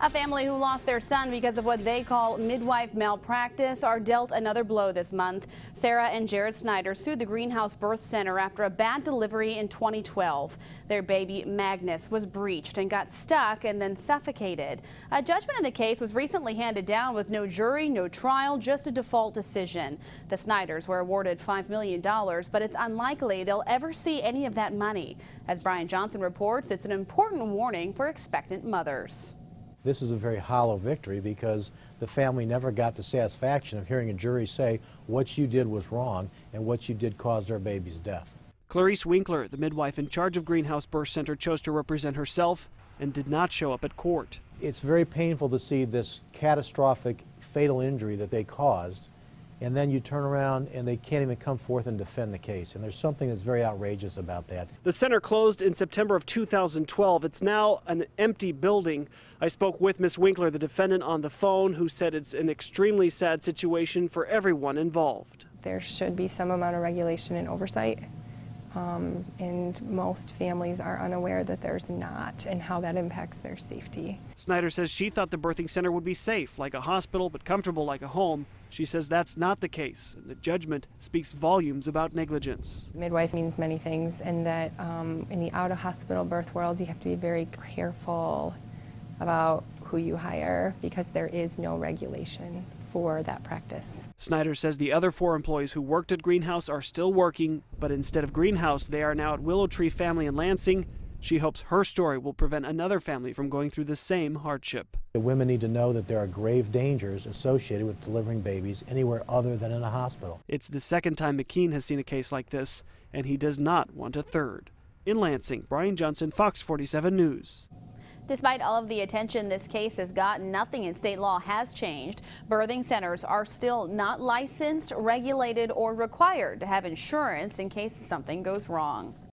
A family who lost their son because of what they call midwife malpractice are dealt another blow this month. Sarah and Jared Snyders sued the Greenhouse Birth Center after a bad delivery in 2012. Their baby Magnus was breached and got stuck and then suffocated. A judgment in the case was recently handed down with no jury, no trial, just a default decision. The Snyders were awarded $5 million, but it's unlikely they'll ever see any of that money. As Brian Johnson reports, it's an important warning for expectant mothers. This is a very hollow victory because the family never got the satisfaction of hearing a jury say what you did was wrong and what you did caused our baby's death. Clarice Winkler, the midwife in charge of Greenhouse Birth Center, chose to represent herself and did not show up at court. It's very painful to see this catastrophic, fatal injury that they caused, and then you turn around and they can't even come forth and defend the case. And there's something that's very outrageous about that. The center closed in September of 2012. It's now an empty building. I spoke with Ms. Winkler, the defendant, on the phone, who said it's an extremely sad situation for everyone involved. There should be some amount of regulation and oversight. And most families are unaware that there's not and how that impacts their safety. Snyder says she thought the birthing center would be safe, like a hospital, but comfortable like a home. She says that's not the case, and the judgment speaks volumes about negligence. Midwife means many things, and that in the out-of-hospital birth world, you have to be very careful about who you hire because there is no regulation for that practice. Snyder says the other 4 employees who worked at Greenhouse are still working, but instead of Greenhouse, they are now at Willow Tree Family in Lansing. She hopes her story will prevent another family from going through the same hardship. The women need to know that there are grave dangers associated with delivering babies anywhere other than in a hospital. It's the second time McKean has seen a case like this, and he does not want a third. In Lansing, Brian Johnson, Fox 47 News. Despite all of the attention this case has gotten, nothing in state law has changed. Birthing centers are still not licensed, regulated, or required to have insurance in case something goes wrong.